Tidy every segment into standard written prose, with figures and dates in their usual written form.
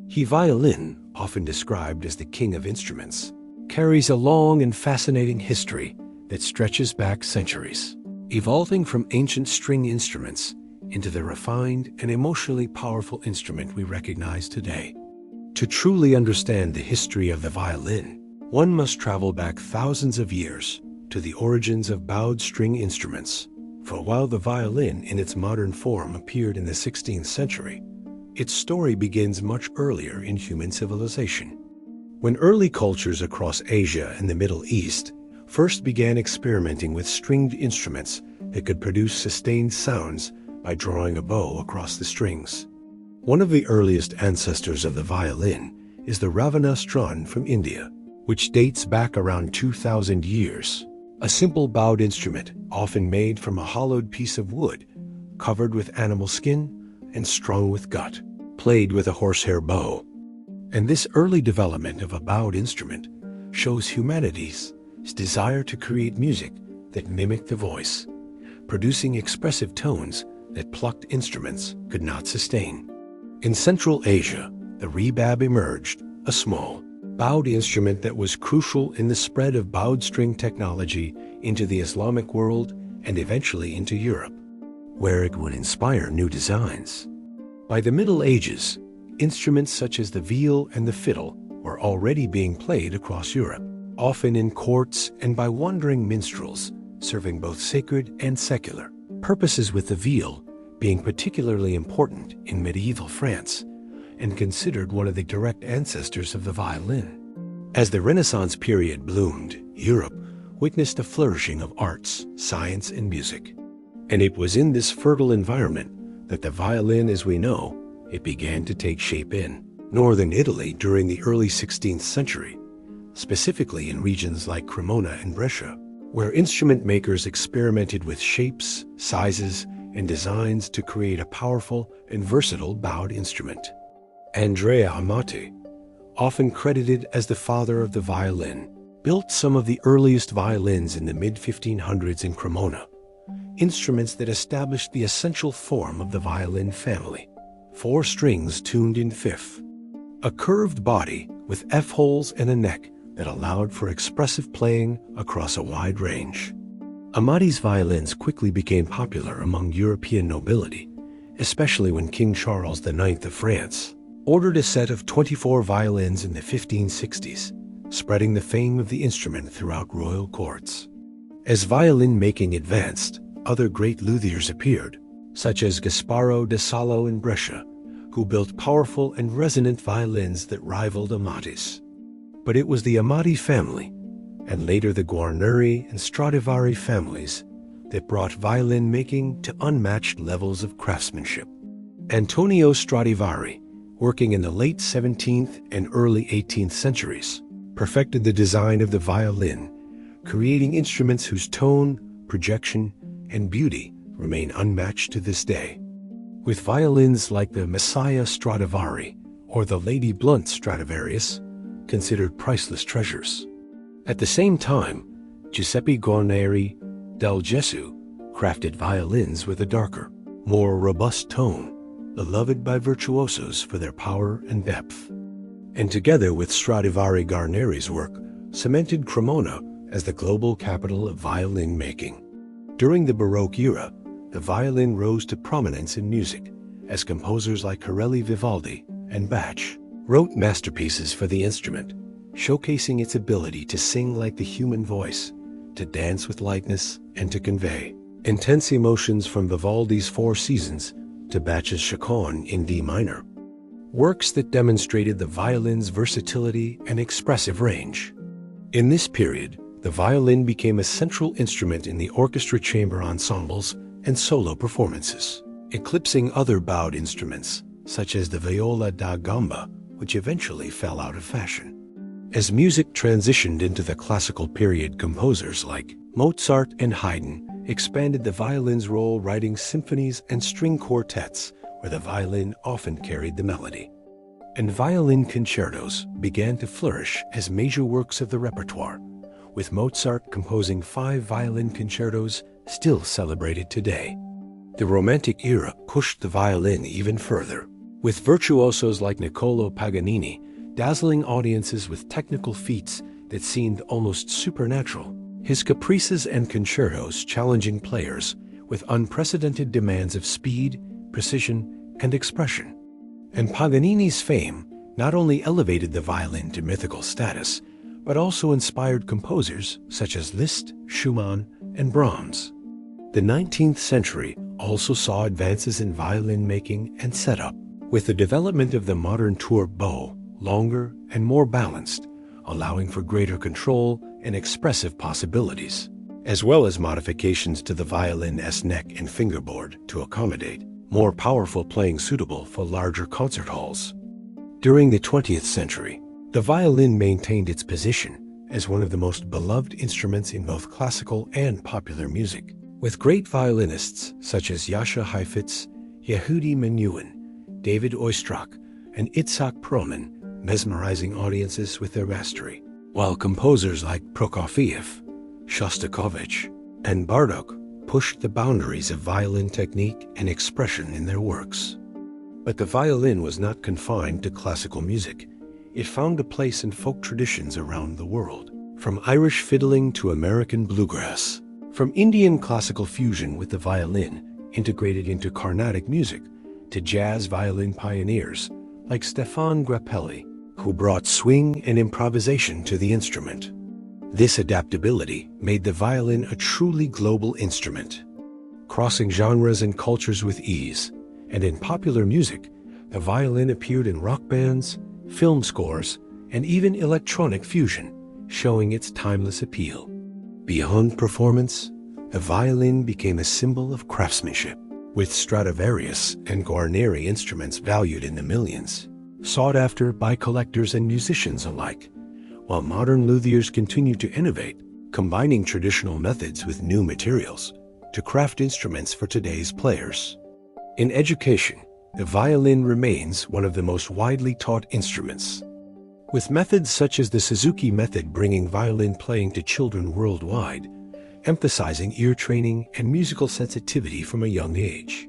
Violin, often described as the king of instruments, carries a long and fascinating history that stretches back centuries, evolving from ancient string instruments into the refined and emotionally powerful instrument we recognize today. To truly understand the history of the violin, one must travel back thousands of years to the origins of bowed string instruments. For while the violin in its modern form appeared in the 16th century, its story begins much earlier in human civilization. When early cultures across Asia and the Middle East first began experimenting with stringed instruments that could produce sustained sounds by drawing a bow across the strings. One of the earliest ancestors of the violin is the Ravana stran from India, which dates back around 2,000 years. A simple bowed instrument, often made from a hollowed piece of wood, covered with animal skin and strung with gut, played with a horsehair bow. And this early development of a bowed instrument shows humanity's desire to create music that mimicked the voice, producing expressive tones that plucked instruments could not sustain. In Central Asia, the rebab emerged, a small, bowed instrument that was crucial in the spread of bowed string technology into the Islamic world and eventually into Europe, where it would inspire new designs. By the Middle Ages, instruments such as the viol and the fiddle were already being played across Europe, often in courts and by wandering minstrels, serving both sacred and secular purposes, with the viol being particularly important in medieval France and considered one of the direct ancestors of the violin. As the Renaissance period bloomed, Europe witnessed a flourishing of arts, science, and music. And it was in this fertile environment that the violin as we know it began to take shape in northern Italy during the early 16th century, specifically in regions like Cremona and Brescia, where instrument makers experimented with shapes, sizes, and designs to create a powerful and versatile bowed instrument. Andrea Amati, often credited as the father of the violin, built some of the earliest violins in the mid-1500s in Cremona, instruments that established the essential form of the violin family: 4 strings tuned in fifth, a curved body with F-holes and a neck that allowed for expressive playing across a wide range. Amati's violins quickly became popular among European nobility, especially when King Charles IX of France ordered a set of 24 violins in the 1560s, spreading the fame of the instrument throughout royal courts. As violin making advanced, other great luthiers appeared, such as Gasparo da Salo in Brescia, who built powerful and resonant violins that rivaled Amati's. But it was the Amati family, and later the Guarneri and Stradivari families, that brought violin making to unmatched levels of craftsmanship. Antonio Stradivari, working in the late 17th and early 18th centuries, perfected the design of the violin, creating instruments whose tone, projection, and beauty remain unmatched to this day. With violins like the Messiah Stradivari or the Lady Blunt Stradivarius considered priceless treasures. At the same time, Giuseppe Guarneri del Gesù crafted violins with a darker, more robust tone, beloved by virtuosos for their power and depth. And together with Stradivari, Guarneri's work cemented Cremona as the global capital of violin making. During the Baroque era, the violin rose to prominence in music, as composers like Corelli, Vivaldi, and Bach wrote masterpieces for the instrument, showcasing its ability to sing like the human voice, to dance with lightness, and to convey intense emotions, from Vivaldi's Four Seasons to Bach's Chaconne in D minor, works that demonstrated the violin's versatility and expressive range. In this period, the violin became a central instrument in the orchestra chamber ensembles and solo performances, eclipsing other bowed instruments, such as the viola da gamba, which eventually fell out of fashion. As music transitioned into the classical period, composers like Mozart and Haydn expanded the violin's role, writing symphonies and string quartets where the violin often carried the melody. And violin concertos began to flourish as major works of the repertoire, with Mozart composing 5 violin concertos still celebrated today. The Romantic era pushed the violin even further, with virtuosos like Niccolò Paganini dazzling audiences with technical feats that seemed almost supernatural. His caprices and concertos challenging players with unprecedented demands of speed, precision, and expression. And Paganini's fame not only elevated the violin to mythical status, but also inspired composers such as Liszt, Schumann, and Brahms. The 19th century also saw advances in violin making and setup, with the development of the modern tour bow, longer and more balanced, allowing for greater control and expressive possibilities, as well as modifications to the violin's neck and fingerboard to accommodate more powerful playing suitable for larger concert halls. During the 20th century, the violin maintained its position as one of the most beloved instruments in both classical and popular music, with great violinists such as Jascha Heifetz, Yehudi Menuhin, David Oistrakh, and Itzhak Perlman mesmerizing audiences with their mastery, while composers like Prokofiev, Shostakovich, and Bartók pushed the boundaries of violin technique and expression in their works. But the violin was not confined to classical music. It found a place in folk traditions around the world, from Irish fiddling to American bluegrass, from Indian classical fusion with the violin integrated into Carnatic music to jazz violin pioneers like Stefan Grappelli, who brought swing and improvisation to the instrument. This adaptability made the violin a truly global instrument, crossing genres and cultures with ease. And in popular music, the violin appeared in rock bands, film scores, and even electronic fusion, showing its timeless appeal. Beyond performance, the violin became a symbol of craftsmanship, with Stradivarius and Guarneri instruments valued in the millions, sought after by collectors and musicians alike, while modern luthiers continue to innovate, combining traditional methods with new materials to craft instruments for today's players. In education, the violin remains one of the most widely taught instruments, with methods such as the Suzuki method bringing violin playing to children worldwide, emphasizing ear training and musical sensitivity from a young age.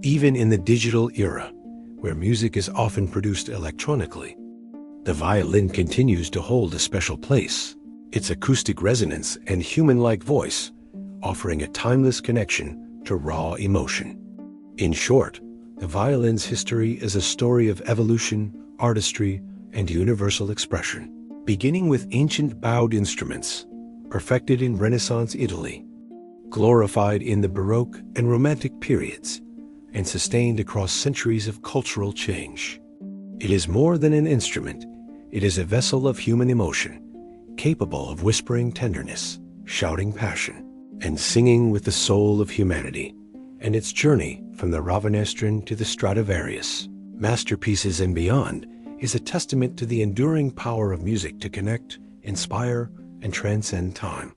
Even in the digital era, where music is often produced electronically, the violin continues to hold a special place, its acoustic resonance and human-like voice offering a timeless connection to raw emotion. In short, the violin's history is a story of evolution, artistry, and universal expression, beginning with ancient bowed instruments, perfected in Renaissance Italy, glorified in the Baroque and Romantic periods, and sustained across centuries of cultural change. It is more than an instrument. It is a vessel of human emotion, capable of whispering tenderness, shouting passion, and singing with the soul of humanity. And its journey from the Ravanastron to the Stradivarius masterpieces and beyond is a testament to the enduring power of music to connect, inspire, and transcend time.